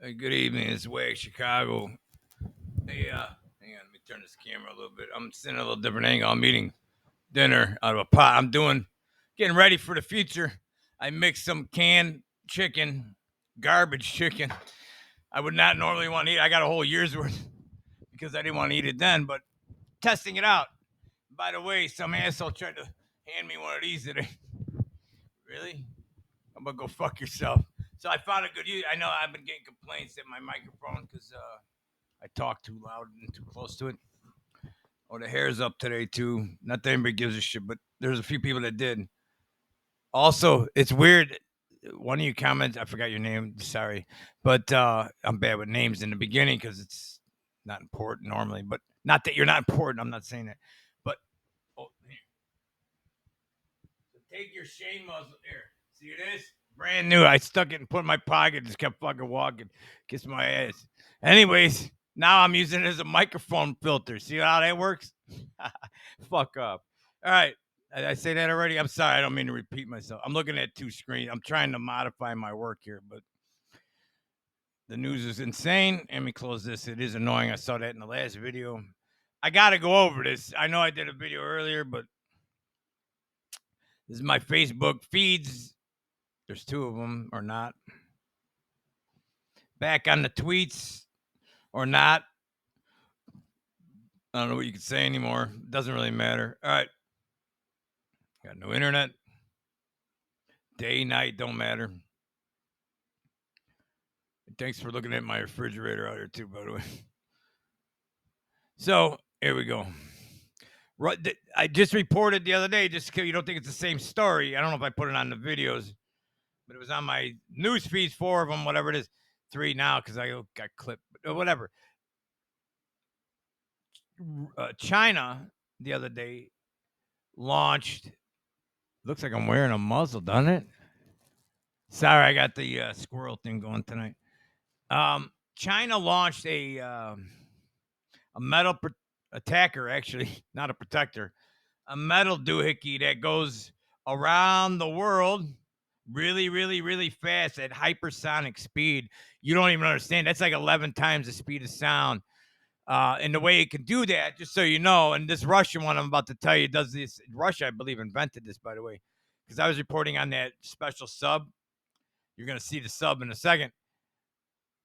Hey, good evening. It's Wagschicago. Hey, hang on. Let me turn this camera a little bit. I'm sitting at a little different angle. I'm eating dinner out of a pot. Getting ready for the future. I mixed some canned chicken, garbage chicken. I would not normally want to eat. I got a whole year's worth because I didn't want to eat it then, but testing it out. By the way, some asshole tried to hand me one of these today. Really? I'm gonna go fuck yourself. So I found a good use. I know I've been getting complaints at my microphone because I talk too loud and too close to it. Oh, the hair's up today too. Not that anybody gives a shit, but there's a few people that did. Also, it's weird. One of you comments, I forgot your name. Sorry, but I'm bad with names in the beginning because it's not important normally. But not that you're not important. I'm not saying that. But here. So take your shame muzzle here. See this? Brand new. I stuck it and put it in my pocket. Just kept fucking walking. Kiss my ass. Anyways, now I'm using it as a microphone filter. See how that works? Fuck up. All right. I say that already? I'm sorry. I don't mean to repeat myself. I'm looking at two screens. I'm trying to modify my work here, but the news is insane. Let me close this. It is annoying. I saw that in the last video. I got to go over this. I know I did a video earlier, but this is my Facebook feeds. There's two of them or not. Back on the tweets or not. I don't know what you can say anymore. Doesn't really matter. All right. Got no internet. Day, night, don't matter. Thanks for looking at my refrigerator out here too, by the way. So here we go. I just reported the other day, just because you don't think it's the same story. I don't know if I put it on the videos, but it was on my news feeds, 4 of them, whatever it is. 3 now because I got clipped, whatever. China the other day launched. Looks like I'm wearing a muzzle, doesn't it? Sorry, I got the squirrel thing going tonight. China launched a metal attacker, actually, not a protector, a metal doohickey that goes around the world really, really, really fast at hypersonic speed. You don't even understand. That's like 11 times the speed of sound. And the way it can do that, just so you know, and this Russian one I'm about to tell you does this. Russia, I believe, invented this, by the way, because I was reporting on that special sub. You're going to see the sub in a second.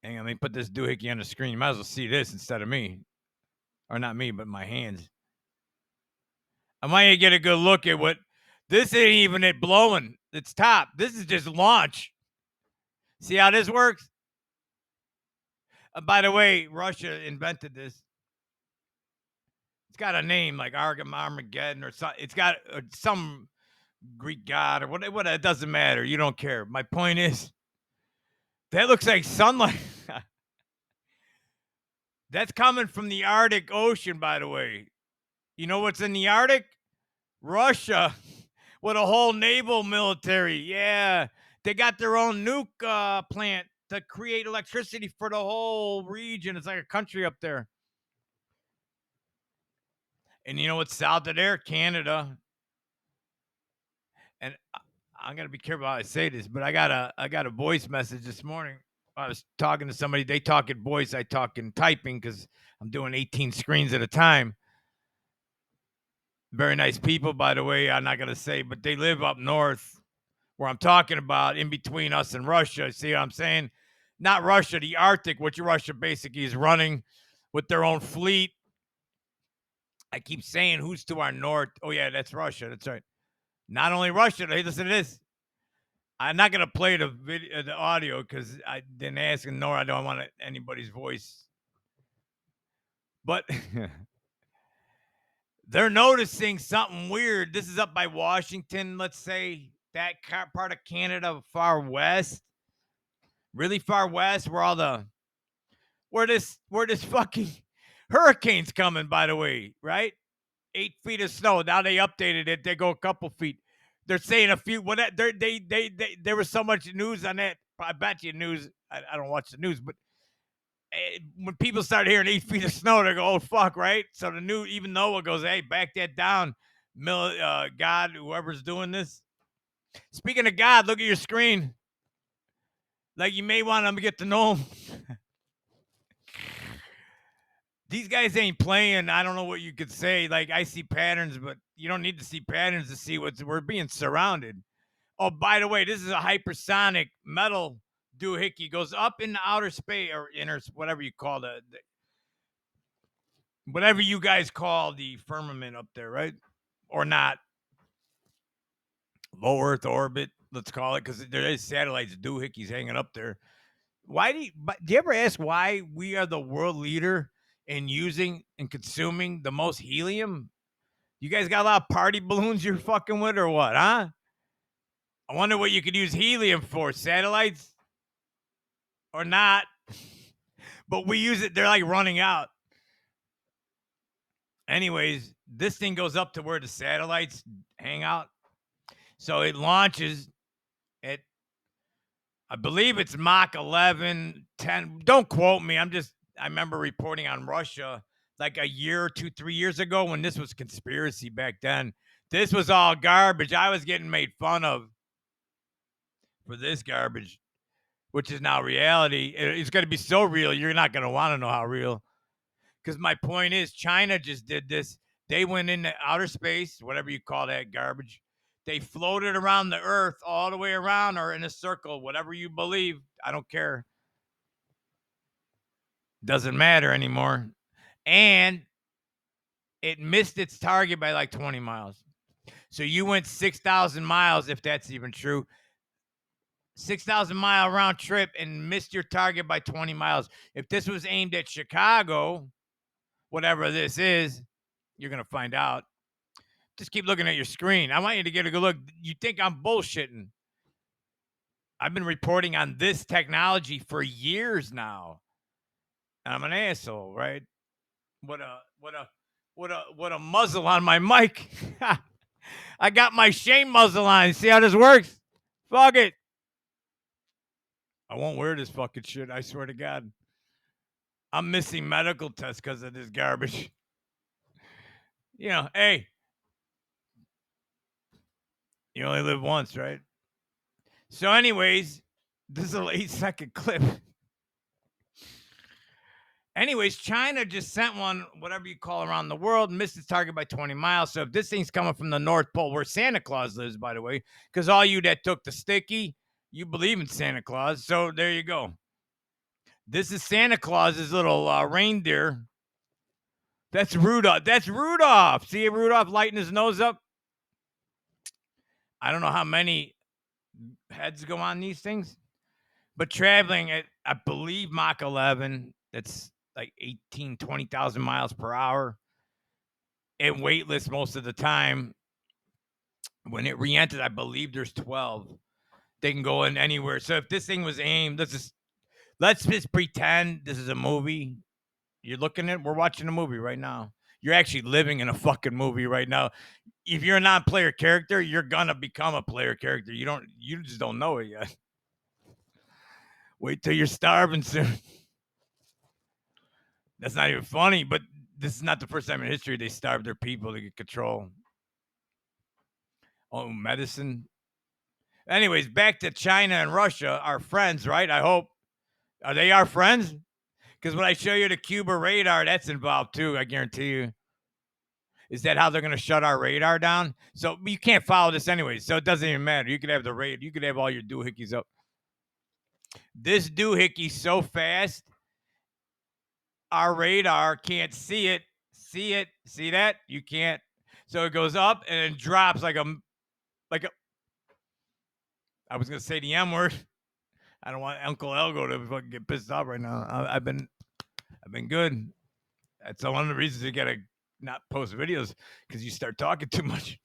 Hang on, let me put this doohickey on the screen. You might as well see this instead of me. Or not me, but my hands. I might get a good look at what this ain't even it blowing. It's top. This is just launch. See how this works? By the way, Russia invented this. It's got a name like Armageddon or something. It's got some Greek god or whatever. It doesn't matter. You don't care. My point is, that looks like sunlight. That's coming from the Arctic Ocean, by the way. You know what's in the Arctic? Russia with a whole naval military. Yeah. They got their own nuke plant to create electricity for the whole region. It's like a country up there. And you know what's south of there? Canada. And I'm gonna be careful how I say this, but I got a voice message this morning. I was talking to somebody. They talk in voice. I talk in typing because I'm doing 18 screens at a time. Very nice people, by the way. I'm not gonna say, but they live up north, where I'm talking about, in between us and Russia. See what I'm saying? Not Russia, the Arctic, which Russia basically is running with their own fleet. I keep saying who's to our north. Oh yeah, that's Russia. That's right. Not only Russia. Hey, listen to this. I'm not gonna play the video, the audio, because I didn't ask, nor I don't want anybody's voice. But they're noticing something weird. This is up by Washington, let's say, that part of Canada, far west, really far west, where this fucking hurricane's coming. By the way, right? 8 feet of snow. Now they updated it. They go a couple feet. They're saying a few. What there was so much news on that. I bet you news. I don't watch the news, but when people start hearing 8 feet of snow, they go, "Oh fuck!" Right? So the new, even Noah goes, "Hey, back that down, God, whoever's doing this." Speaking of God, look at your screen. Like you may want to get to know him. These guys ain't playing. I don't know what you could say. Like, I see patterns, but you don't need to see patterns to see we're being surrounded. Oh, by the way, this is a hypersonic metal doohickey. Goes up in the outer space or inner, whatever you call whatever you guys call the firmament up there, right? Or not. Low Earth orbit, let's call it, because there is satellites, doohickeys hanging up there. Do you ever ask why we are the world leader in using and consuming the most helium? You guys got a lot of party balloons you're fucking with or what, huh? I wonder what you could use helium for. Satellites or not? But we use it. They're like running out. Anyways, this thing goes up to where the satellites hang out. So it launches at, I believe it's Mach 11, 10. Don't quote me. I remember reporting on Russia like a year or 2, 3 years ago when this was conspiracy back then. This was all garbage. I was getting made fun of for this garbage, which is now reality. It's going to be so real, you're not going to want to know how real. Because my point is, China just did this. They went into outer space, whatever you call that garbage. They floated around the Earth all the way around or in a circle, whatever you believe. I don't care. Doesn't matter anymore. And it missed its target by like 20 miles. So you went 6,000 miles, if that's even true. 6,000-mile round trip and missed your target by 20 miles. If this was aimed at Chicago, whatever this is, you're going to find out. Just keep looking at your screen. I want you to get a good look. You think I'm bullshitting. I've been reporting on this technology for years now. I'm an asshole, right? What a muzzle on my mic. I got my shame muzzle on. See how this works? Fuck it. I won't wear this fucking shit. I swear to God. I'm missing medical tests because of this garbage. You know, hey, you only live once, right? So, anyways, this is an 8-second clip. Anyways, China just sent one, whatever you call around the world, missed its target by 20 miles. So if this thing's coming from the North Pole, where Santa Claus lives, by the way, because all you that took the sticky, you believe in Santa Claus. So there you go. This is Santa Claus's little reindeer. That's Rudolph. That's Rudolph. See Rudolph lighting his nose up? I don't know how many heads go on these things, but traveling at, I believe, Mach 11, that's like 18, 20,000 miles per hour. And weightless most of the time. When it re-entered, I believe there's 12. They can go in anywhere. So if this thing was aimed, let's just pretend this is a movie. You're looking at, we're watching a movie right now. You're actually living in a fucking movie right now. If you're a non-player character, you're gonna become a player character. You just don't know it yet. Wait till you're starving soon. That's not even funny, but this is not the first time in history they starved their people to get control. Oh, medicine. Anyways, back to China and Russia, our friends, right? I hope. Are they our friends? Because when I show you the Cuba radar, that's involved too, I guarantee you. Is that how they're going to shut our radar down? So you can't follow this anyway, so it doesn't even matter. You could have the radar, you could have all your doohickeys up. This doohickey so fast, our radar can't see it. See it? See that? You can't. So it goes up and it drops like a. I was going to say the M word. I don't want Uncle Elgo to fucking get pissed off right now. I've been good. That's one of the reasons you gotta not post videos, because you start talking too much.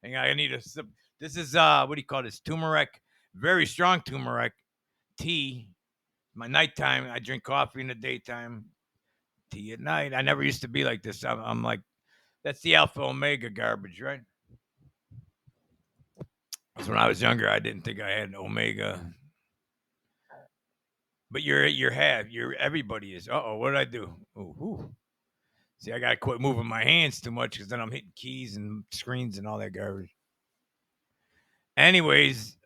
And I need a sip. This is what do you call this? Turmeric, very strong turmeric tea. My nighttime, I drink coffee in the daytime, tea at night. I never used to be like this. I'm like, that's the alpha omega garbage, right? Because when I was younger, I didn't think I had an omega. But everybody is. What did I do? Ooh. See, I gotta quit moving my hands too much, because then I'm hitting keys and screens and all that garbage. Anyways,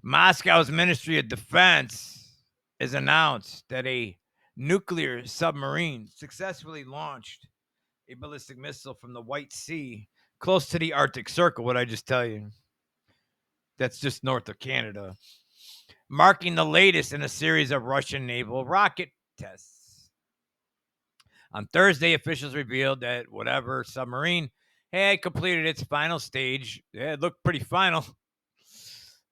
Moscow's Ministry of Defense has announced that a nuclear submarine successfully launched a ballistic missile from the White Sea close to the Arctic Circle. What I just tell you? That's just north of Canada, marking the latest in a series of Russian naval rocket tests. On Thursday, officials revealed that whatever submarine had completed its final stage. Yeah, it looked pretty final.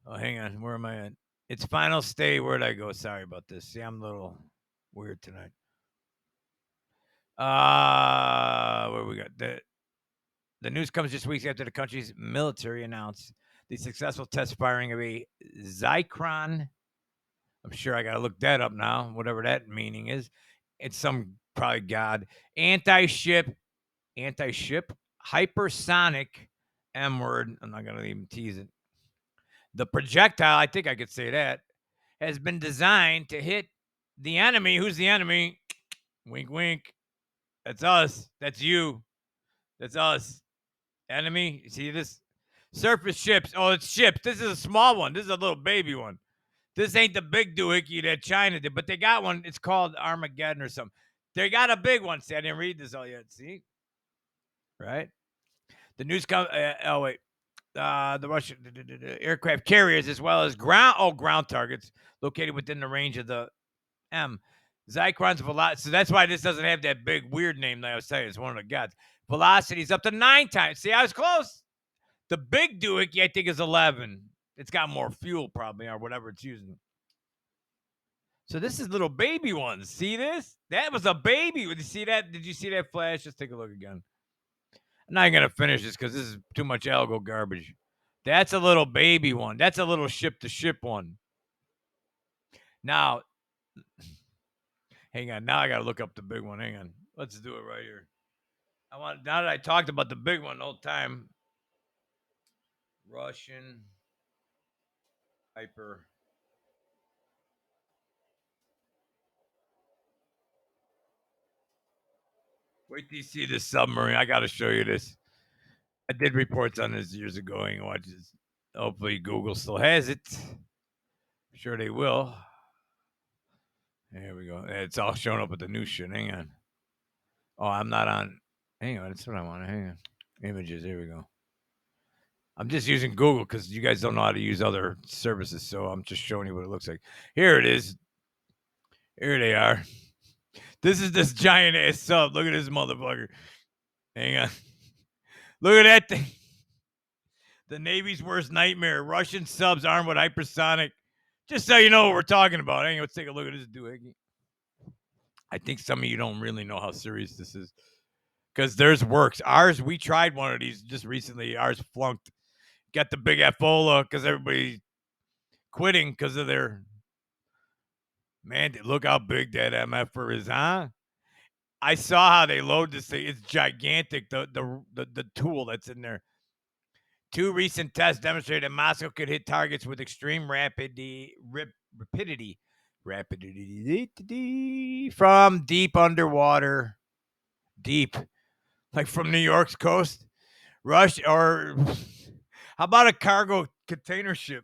Oh, hang on. Where am I at? Its final stage. Where'd I go? Sorry about this. See, I'm a little weird tonight. Where we got? The news comes just weeks after the country's military announced the successful test firing of a Zircon. I'm sure I got to look that up now, whatever that meaning is. It's some probably god anti-ship hypersonic M word. I'm not gonna even tease it. The projectile, I think I could say that, has been designed to hit the enemy. Who's the enemy? Wink, wink. That's us. That's you. That's us. Enemy. You see this? Surface ships. Oh, it's ships. This is a small one. This is a little baby one. This ain't the big doohickey that China did, but they got one. It's called Armageddon or something. They got a big one. See, I didn't read this all yet. See? Right? The news comes. Oh, wait. The Russian aircraft carriers, as well as ground targets located within the range of the M. Zircon's velocity. So that's why this doesn't have that big weird name that I was saying. It's one of the gods. Velocity is up to 9 times. See, I was close. The big doohickey, I think, is 11. It's got more fuel, probably, or whatever it's using. So this is little baby ones. See this? That was a baby. Did you see that? Did you see that flash? Just take a look again. I'm not going to finish this because this is too much algo garbage. That's a little baby one. That's a little ship-to-ship one. Now, hang on. Now I got to look up the big one. Hang on. Let's do it right here. Now that I talked about the big one the whole time, Russian hyper. Wait till you see this submarine. I got to show you this. I did reports on this years ago. And watch this. Hopefully Google still has it. I'm sure they will. There we go. It's all showing up with the new shit. Hang on. Oh, I'm not on. Hang on. That's what I want. Hang on. Images. Here we go. I'm just using Google because you guys don't know how to use other services. So I'm just showing you what it looks like. Here it is. Here they are. This is this giant ass sub. Look at this motherfucker. Hang on. Look at that thing. The Navy's worst nightmare. Russian subs armed with hypersonic. Just so you know what we're talking about. Hang on. Let's take a look at this doohickey. I think some of you don't really know how serious this is. Because theirs works. Ours, we tried one of these just recently. Ours flunked. Got the big FOLA because everybody quitting because of their. Man, look how big that MFR is, huh? I saw how they load this thing. It's gigantic. The tool that's in there. 2 recent tests demonstrated that Moscow could hit targets with extreme rapidity from deep underwater. Deep. Like from New York's coast. Rush or how about a cargo container ship?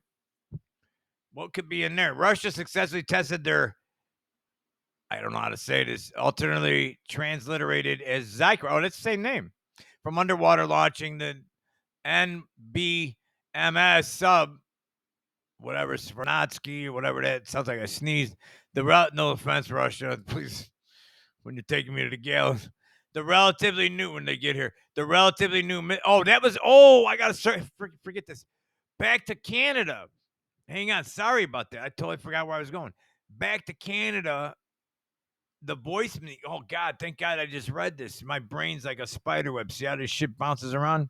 What could be in there? Russia successfully tested their, I don't know how to say this, alternately transliterated as Zircon. Oh, that's the same name. From underwater, launching the NBMS sub, whatever, Svernatsky, or whatever that sounds like I sneezed. No offense, Russia, please, when you're taking me to the gallows. The relatively new, when they get here, the relatively new, I got to forget this. Back to Canada. Hang on. Sorry about that. I totally forgot where I was going. Back to Canada. The voice. Oh, God. Thank God I just read this. My brain's like a spider web. See how this shit bounces around?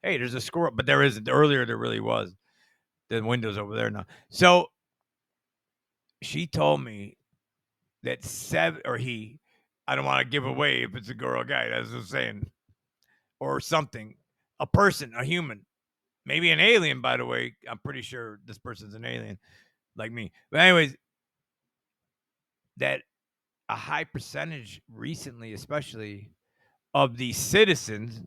Hey, there's a squirrel. But there isn't. Earlier, there really was. The window's over there now. So she told me that I don't want to give away if it's a girl or a guy. That's what I'm saying. Or something. A person, a human. Maybe an alien, by the way. I'm pretty sure this person's an alien like me. But anyways, that a high percentage recently, especially of the citizens,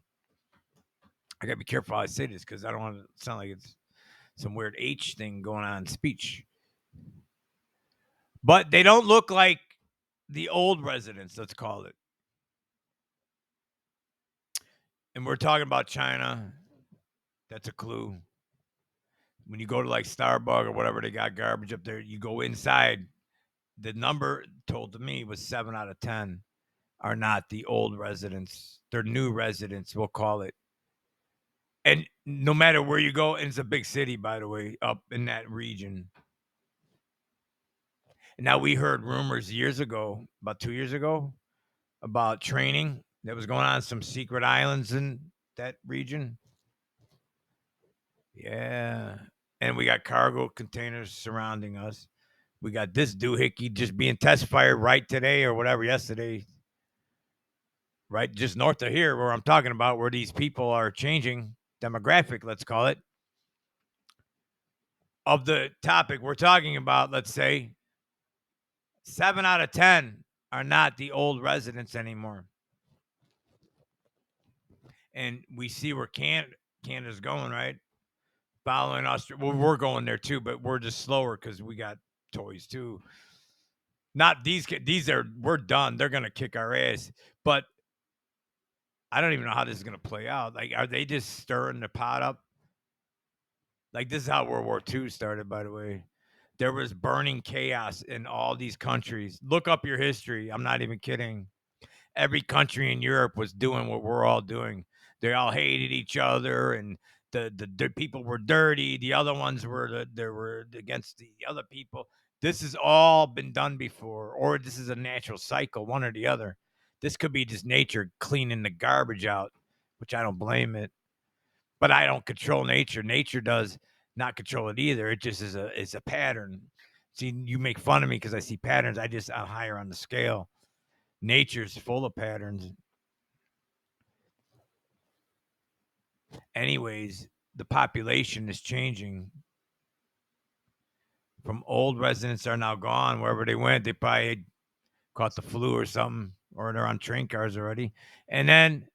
I got to be careful how I say this because I don't want to sound like it's some weird H thing going on in speech. But they don't look like the old residents, let's call it. And we're talking about China. That's a clue. When you go to like Starbucks or whatever, they got garbage up there. You go inside. The number told to me was 7 out of 10 are not the old residents. They're new residents, we'll call it. And no matter where you go, and it's a big city, by the way, up in that region. Now, we heard rumors years ago, about 2 years ago, about training that was going on some secret islands in that region. Yeah. And we got cargo containers surrounding us. We got this doohickey just being test fired right today or whatever, yesterday, right just north of here where I'm talking about, where these people are changing demographic, let's call it, of the topic we're talking about. Let's say 7 out of 10 are not the old residents anymore. And we see where Canada's going, right? Following Australia. Well, we're going there too, but we're just slower because we got toys too. Not these we're done. They're going to kick our ass. But I don't even know how this is going to play out. Like, are they just stirring the pot up? Like, this is how World War II started, by the way. There was burning chaos in all these countries. Look up your history. I'm not even kidding. Every country in Europe was doing what we're all doing. They all hated each other, and the people were dirty. The other ones were they were against the other people. This has all been done before, or this is a natural cycle, one or the other. This could be just nature cleaning the garbage out, which I don't blame it. But I don't control nature. Nature does not control it either. It just is a pattern. See, you make fun of me because I see patterns. I'm higher on the scale. Nature's full of patterns. Anyways, the population is changing. From old residents are now gone. Wherever they went, they probably caught the flu or something, or they're on train cars already. And then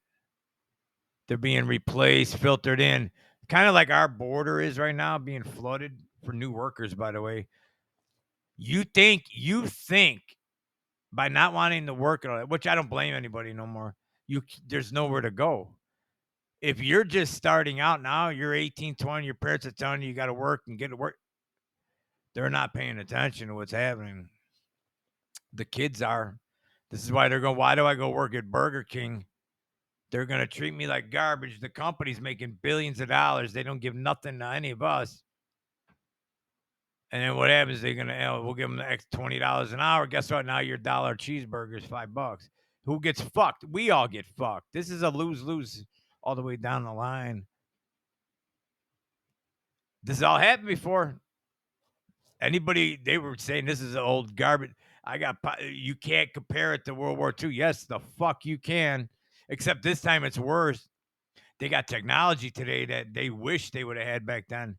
they're being replaced, filtered in. Kind of like our border is right now, being flooded for new workers, by the way. You think by not wanting to work, which I don't blame anybody no more. There's nowhere to go. If you're just starting out now, you're 18, 20, your parents are telling you got to work and get to work. They're not paying attention to what's happening. The kids are. This is why they're going, why do I go work at Burger King? They're going to treat me like garbage. The company's making billions of dollars. They don't give nothing to any of us. And then what happens? They're going to, we'll give them the extra $20 an hour. Guess what? Now your dollar cheeseburger is $5. Who gets fucked? We all get fucked. This is a lose-lose all the way down the line. This has all happened before. Anybody, they were saying this is old garbage. You can't compare it to World War II. Yes, the fuck you can. Except this time it's worse. They got technology today that they wish they would have had back then.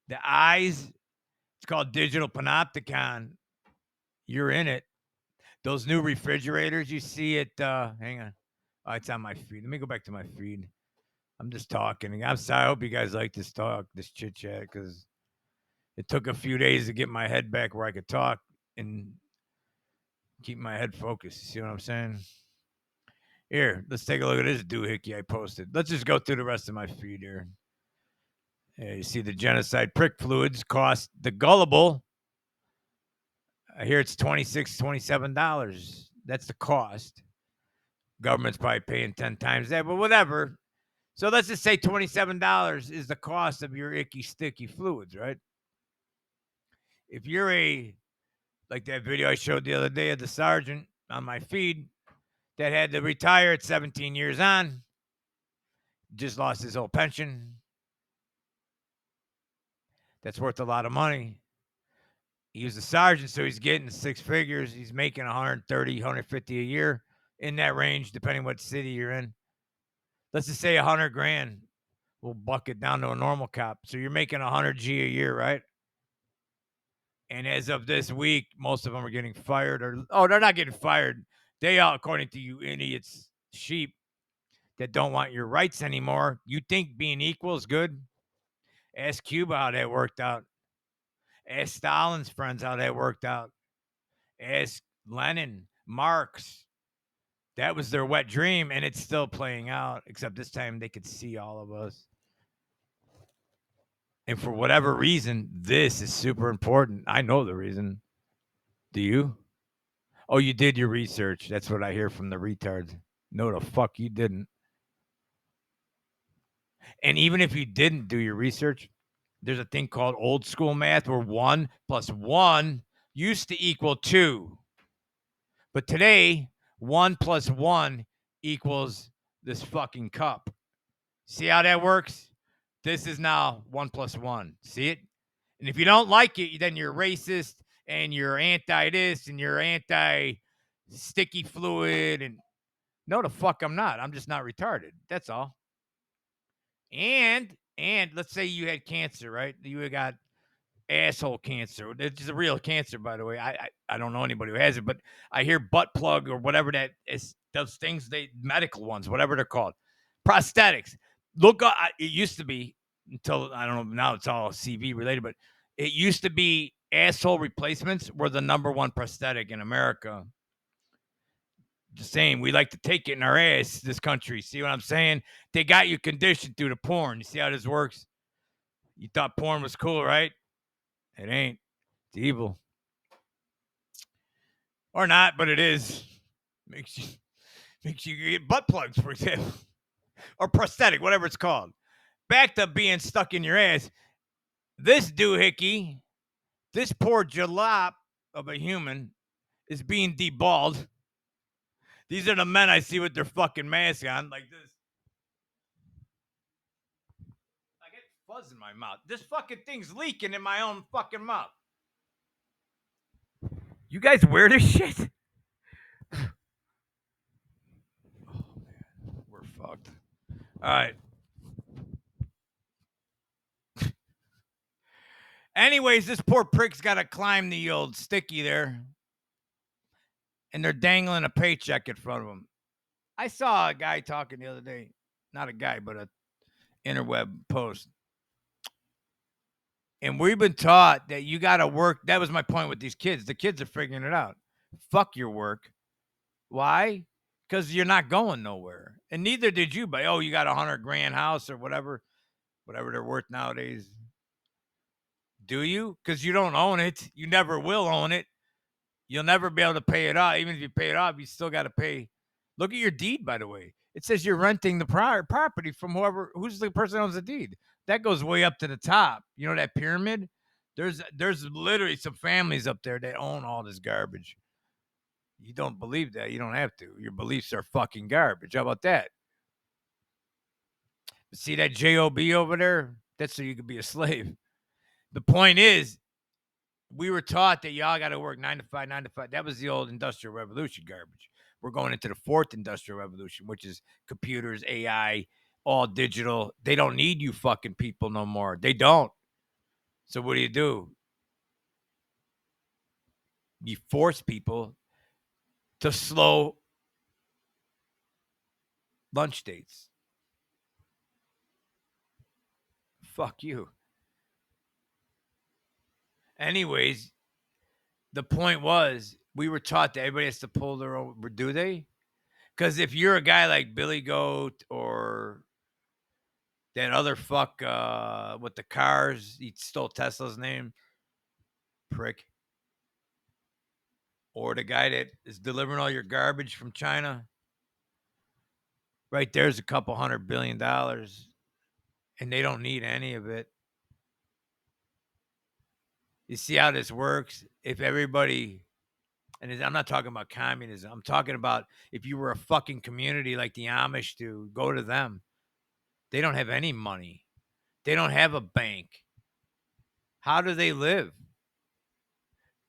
The eyes, it's called digital panopticon. You're in it. Those new refrigerators you see at, hang on. Oh, it's on my feed. Let me go back to my feed. I'm just talking. I'm sorry. I hope you guys like this chit chat, because it took a few days to get my head back where I could talk and keep my head focused. You see what I'm saying? Here, let's take a look at this doohickey I posted. Let's just go through the rest of my feed here. Yeah, you see the genocide prick fluids cost the gullible. Here it's $26, $27. That's the cost. Government's probably paying 10 times that, but whatever. So let's just say $27 is the cost of your icky, sticky fluids, right? If you're like that video I showed the other day of the sergeant on my feed that had to retire at 17 years on, just lost his whole pension. That's worth a lot of money. He was a sergeant, so he's getting 6 figures. He's making 130, 150 a year, in that range, depending what city you're in. Let's just say 100 grand. We'll buck it down to a normal cop. So you're making 100 G a year, right? And as of this week, most of them are getting fired. They're not getting fired. They all, according to you idiots, sheep that don't want your rights anymore. You think being equal is good? Ask Cuba how that worked out. Ask Stalin's friends how that worked out. Ask Lenin. Marx. That was their wet dream, and it's still playing out, except this time they could see all of us. And for whatever reason, this is super important. I know the reason. Do you? Oh, you did your research. That's what I hear from the retards. No, the fuck you didn't. And even if you didn't do your research, there's a thing called old school math where 1 plus 1 used to equal 2. But today, 1 plus 1 equals this fucking cup. See how that works? This is now 1 plus 1. See it? And if you don't like it, then you're racist and you're anti this and you're anti sticky fluid. And no, the fuck I'm not. I'm just not retarded. That's all. And let's say you had cancer, right? You got asshole cancer. It's a real cancer, by the way. I don't know anybody who has it, but I hear butt plug or whatever that is. Those things, they medical ones, whatever they're called, prosthetics. Look, it used to be until I don't know. Now it's all CV related, but it used to be asshole replacements were the number one prosthetic in America. The same. We like to take it in our ass. This country. See what I'm saying? They got you conditioned through the porn. You see how this works? You thought porn was cool, right? It ain't. It's evil. Or not, but it is. Makes you get butt plugs, for example. Or prosthetic, whatever it's called. Back to being stuck in your ass. This doohickey, this poor jalop of a human is being deballed. These are the men I see with their fucking mask on, like this. I get fuzz in my mouth. This fucking thing's leaking in my own fucking mouth. You guys wear this shit? Oh, man. We're fucked. All right. Anyways, this poor prick's got to climb the old sticky there. And they're dangling a paycheck in front of him. I saw a guy talking the other day. Not a guy, but a interweb post. And we've been taught that you got to work. That was my point with these kids. The kids are figuring it out. Fuck your work. Why? Because you're not going nowhere. And neither did you. But, you got $100,000 house or whatever they're worth nowadays. Do you? Because you don't own it. You never will own it. You'll never be able to pay it off. Even if you pay it off, you still got to pay. Look at your deed, by the way. It says you're renting the property from who's the person who owns the deed. That goes way up to the top. You know that pyramid? There's literally some families up there that own all this garbage. You don't believe that. You don't have to. Your beliefs are fucking garbage. How about that? See that JOB over there? That's so you could be a slave. The point is, we were taught that y'all got to work 9 to 5, 9 to 5. That was the old industrial revolution garbage. We're going into the fourth industrial revolution, which is computers, AI, all digital. They don't need you fucking people no more. They don't. So what do? You force people to slow lunch dates. Fuck you. Anyways, the point was we were taught that everybody has to pull their own. Do they? Because if you're a guy like Billy Goat or that other fuck with the cars, he stole Tesla's name, prick. Or the guy that is delivering all your garbage from China. Right there's a couple $100 billion, and they don't need any of it. You see how this works? If everybody, and I'm not talking about communism, I'm talking about if you were a fucking community like the Amish do, go to them. They don't have any money. They don't have a bank. How do they live?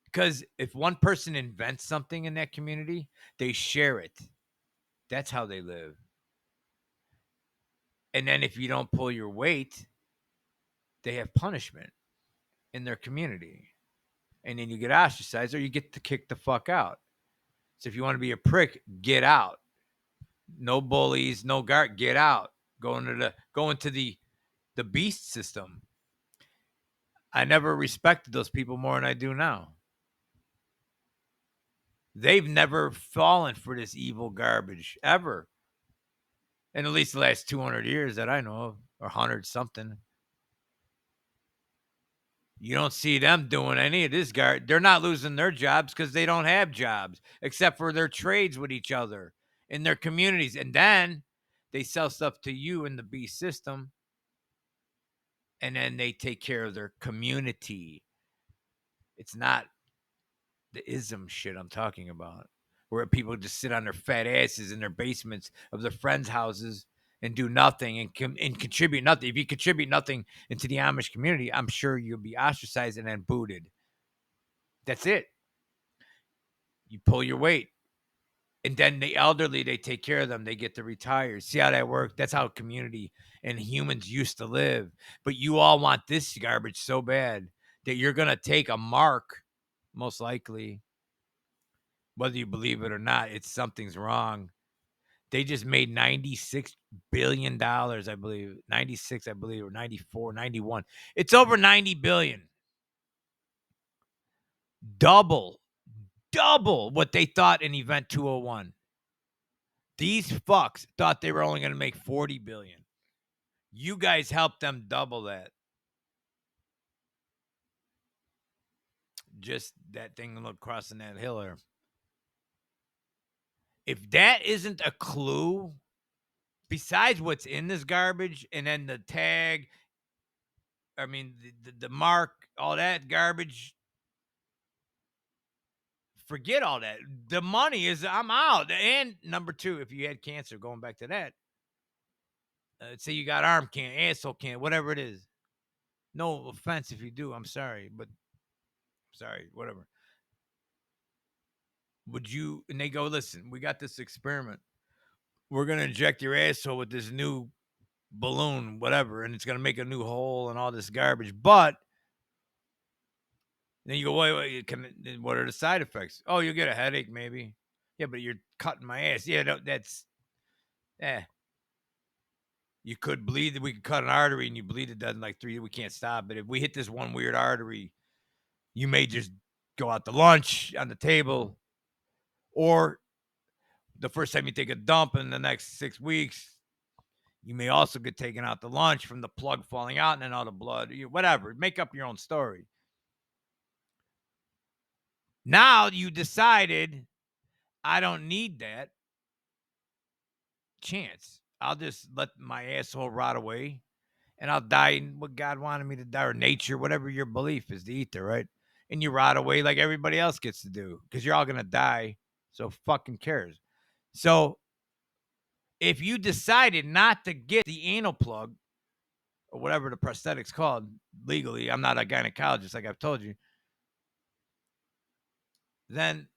Because if one person invents something in that community, they share it. That's how they live. And then if you don't pull your weight, they have punishment in their community. And then you get ostracized or you get to kick the fuck out. So if you want to be a prick, get out. No bullies, no guard, get out. Go into the beast system. I never respected those people more than I do now. They've never fallen for this evil garbage ever. In at least the last 200 years that I know of, or 100 something. You don't see them doing any of this garbage. They're not losing their jobs because they don't have jobs, except for their trades with each other in their communities. And then they sell stuff to you in the B system, and then they take care of their community. It's not the ism shit I'm talking about, where people just sit on their fat asses in their basements of their friends' houses and do nothing and contribute nothing. If you contribute nothing into the Amish community, I'm sure you'll be ostracized and then booted. That's it. You pull your weight. And then the elderly, they take care of them. They get to retire. See how that works? That's how community and humans used to live. But you all want this garbage so bad that you're going to take a mark, most likely, whether you believe it or not. It's something's wrong. They just made $96 billion, I believe. 96, I believe, or 94, 91. It's over 90 billion. Double what they thought in Event 201. These fucks thought they were only going to make 40 billion. You guys helped them double that. Just that thing crossing that hill there. If that isn't a clue, besides what's in this garbage and then the tag, I mean, the mark, all that garbage, forget all that. The money is, I'm out. And number two, if you had cancer, going back to that, say you got arm cancer, asshole cancer, whatever it is. No offense if you do. I'm sorry, but sorry, whatever. Would you, and they go, listen, we got this experiment. We're going to inject your asshole with this new balloon, whatever, and it's going to make a new hole and all this garbage. But then you go, wait, what are the side effects? Oh, you'll get a headache, maybe. Yeah, but you're cutting my ass. Yeah, no, that's, you could bleed. We could cut an artery and you bleed it in like 3 we can't stop. But if we hit this one weird artery, you may just go out to lunch on the table, or the first time you take a dump in the next 6 weeks, you may also get taken out to lunch from the plug falling out and then all the blood, whatever. Make up your own story. Now you decided, I don't need that chance. I'll just let my asshole rot away and I'll die in what God wanted me to die, or nature, whatever your belief is, the ether, right? And you rot away like everybody else gets to do, because you're all going to die. So fucking cares. So if you decided not to get the anal plug or whatever the prosthetic's called legally, I'm not a gynecologist, like I've told you, then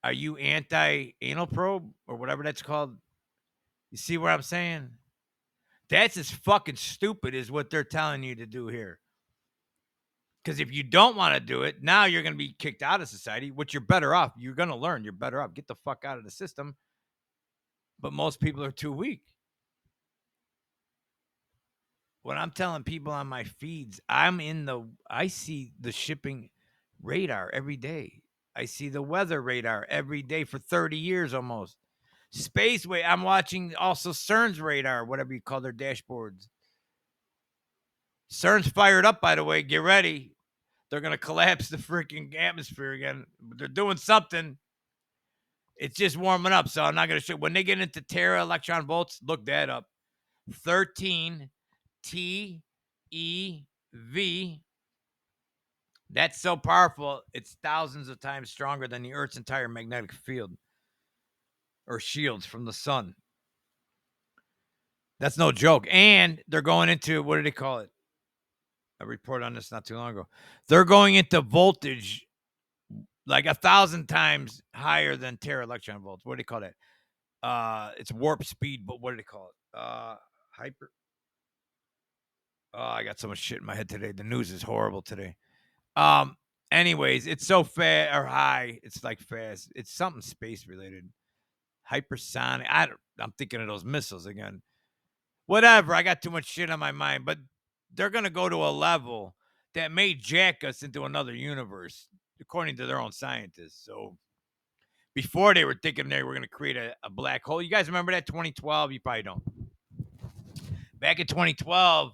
are you anti-anal probe or whatever that's called? You see what I'm saying? That's as fucking stupid as what they're telling you to do here. Because if you don't want to do it, now you're going to be kicked out of society, which you're better off. You're going to learn. You're better off. Get the fuck out of the system. But most people are too weak. When I'm telling people on my feeds, I see the shipping radar every day. I see the weather radar every day for 30 years almost. Spaceway, I'm watching also CERN's radar, whatever you call their dashboards. CERN's fired up, by the way. Get ready. They're going to collapse the freaking atmosphere again. They're doing something. It's just warming up, so I'm not going to show. When they get into tera electron volts, look that up. 13 TeV. That's so powerful, it's thousands of times stronger than the Earth's entire magnetic field or shields from the sun. That's no joke. And they're going into, what do they call it? I reported on this not too long ago. They're going into voltage like 1,000 times higher than tera electron volts. What do they call that? It's warp speed, but what do they call it? Hyper. Oh, I got so much shit in my head today. The news is horrible today. Anyways, it's so fast or high. It's like fast. It's something space related. Hypersonic. I'm thinking of those missiles again. Whatever. I got too much shit on my mind, but they're going to go to a level that may jack us into another universe, according to their own scientists. So before they were thinking they were going to create a black hole. You guys remember that 2012? You probably don't. Back in 2012,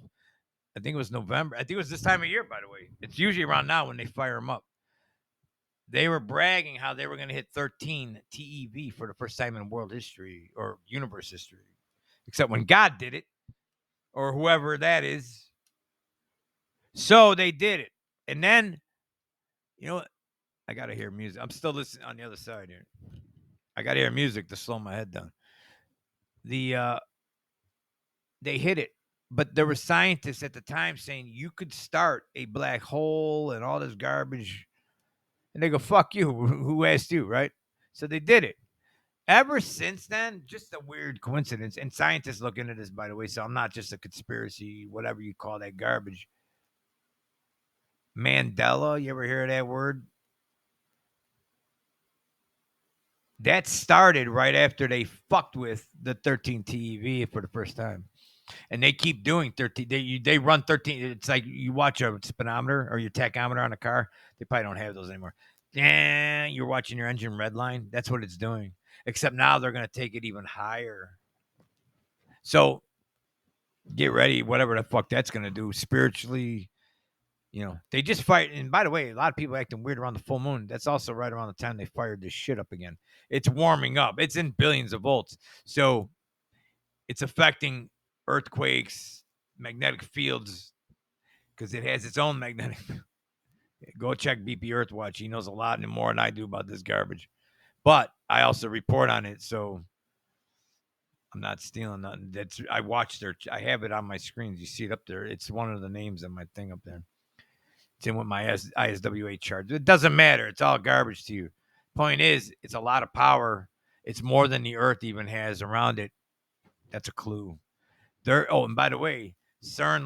I think it was November. I think it was this time of year, by the way. It's usually around now when they fire them up. They were bragging how they were going to hit 13 TeV for the first time in world history or universe history, except when God did it or whoever that is. So they did it. And then, you know what? I got to hear music. I'm still listening on the other side here. I got to hear music to slow my head down. They hit it, but there were scientists at the time saying you could start a black hole and all this garbage. And they go, fuck you. Who asked you, right? So they did it. Ever since then, just a weird coincidence. And scientists look into this, by the way, so I'm not just a conspiracy, whatever you call that garbage. Mandela, you ever hear of that word? That started right after they fucked with the 13 TeV for the first time. And they keep doing 13. They run 13. It's like you watch a speedometer or your tachometer on a car. They probably don't have those anymore. Yeah, you're watching your engine redline. That's what it's doing. Except now they're going to take it even higher. So get ready, whatever the fuck that's going to do spiritually. You know, they just fight. And by the way, a lot of people acting weird around the full moon. That's also right around the time they fired this shit up again. It's warming up. It's in billions of volts. So it's affecting earthquakes, magnetic fields, because it has its own magnetic. Go check BP Earthwatch. He knows a lot more than I do about this garbage. But I also report on it, so I'm not stealing nothing. I watched their. I have it on my screens. You see it up there. It's one of the names on my thing up there. It's in with my ISWA chart. It doesn't matter. It's all garbage to you. Point is, it's a lot of power. It's more than the Earth even has around it. That's a clue. And by the way, CERN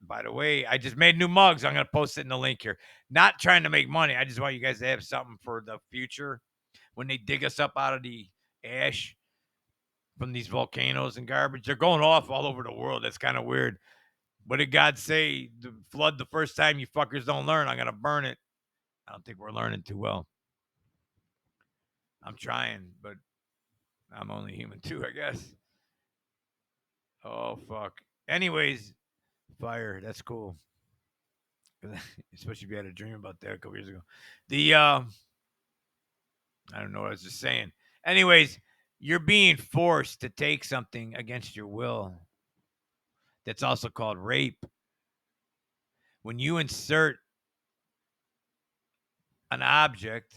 by the way, I just made new mugs. I'm going to post it in the link here. Not trying to make money. I just want you guys to have something for the future when they dig us up out of the ash from these volcanoes and garbage. They're going off all over the world. That's kind of weird. What did God say? The flood the first time you fuckers don't learn. I'm going to burn it. I don't think we're learning too well. I'm trying, but I'm only human too, I guess. Oh, fuck. Anyways, fire. That's cool. Especially if you had a dream about that a couple years ago. I don't know what I was just saying. Anyways, you're being forced to take something against your will. That's also called rape. When you insert an object,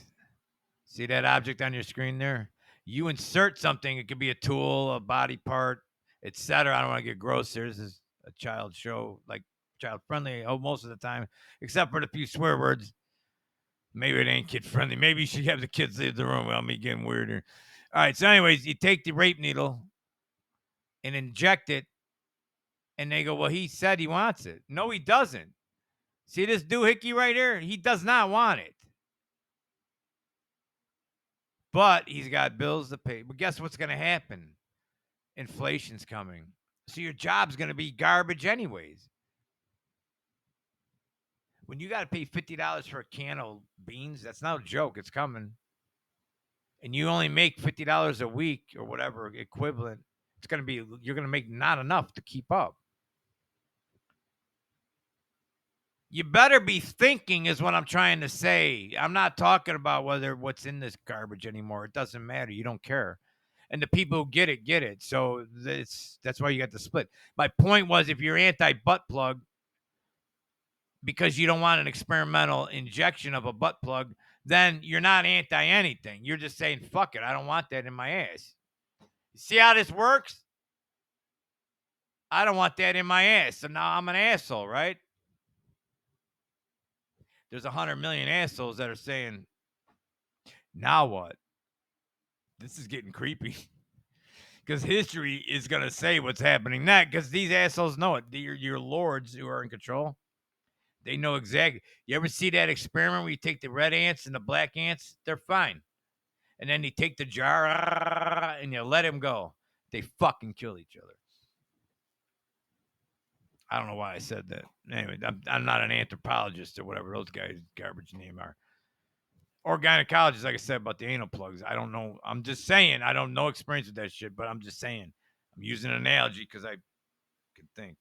see that object on your screen there? You insert something. It could be a tool, a body part, etc. I don't want to get gross here. This is a child show, like child friendly most of the time, except for the few swear words. Maybe it ain't kid friendly. Maybe you should have the kids leave the room without me getting weirder. All right. So, anyways, you take the rape needle and inject it, and they go, "Well, he said he wants it." No, he doesn't. See this doohickey right here? He does not want it. But he's got bills to pay. But guess what's going to happen? Inflation's coming. So your job's going to be garbage anyways. When you got to pay $50 for a can of beans, that's not a joke. It's coming. And you only make $50 a week or whatever equivalent, you're going to make not enough to keep up. You better be thinking is what I'm trying to say. I'm not talking about what's in this garbage anymore. It doesn't matter. You don't care. And the people who get it. So that's why you got the split. My point was, if you're anti-butt plug because you don't want an experimental injection of a butt plug, then you're not anti anything. You're just saying, fuck it. I don't want that in my ass. You see how this works? I don't want that in my ass. So now I'm an asshole, right? There's 100 million assholes that are saying, now what? This is getting creepy. Because history is going to say what's happening next. Because these assholes know it. Your lords who are in control, they know exactly. You ever see that experiment where you take the red ants and the black ants? They're fine. And then you take the jar and you let them go. They fucking kill each other. I don't know why I said that. Anyway, I'm not an anthropologist or whatever those guys garbage name are. or gynecologist, like I said about the anal plugs. I don't know. I'm just saying. I don't know experience with that shit, but I'm just saying. I'm using an analogy because I can think.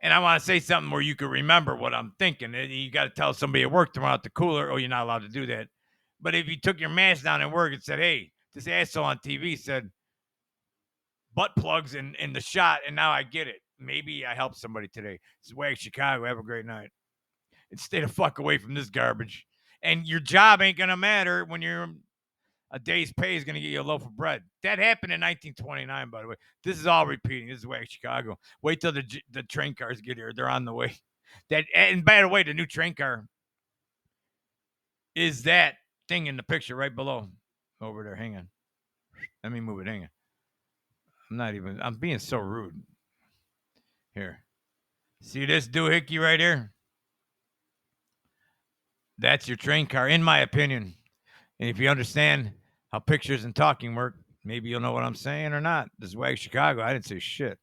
And I want to say something where you can remember what I'm thinking. You got to tell somebody at work tomorrow at the cooler, oh, you're not allowed to do that. But if you took your mask down at work and said, hey, this asshole on TV said butt plugs in the shot, and now I get it. Maybe I helped somebody today. This is wagschicago. Have a great night. And stay the fuck away from this garbage. And your job ain't going to matter when you're a day's pay is going to get you a loaf of bread. That happened in 1929, by the way. This is all repeating. This is wagschicago. Wait till the train cars get here. They're on the way. And by the way, the new train car is that thing in the picture right below. Over there. Hang on. Let me move it. Hang on. I'm being so rude. Here. See this doohickey right here? That's your train car, in my opinion. And if you understand how pictures and talking work, maybe you'll know what I'm saying or not. This is wagschicago. I didn't say shit.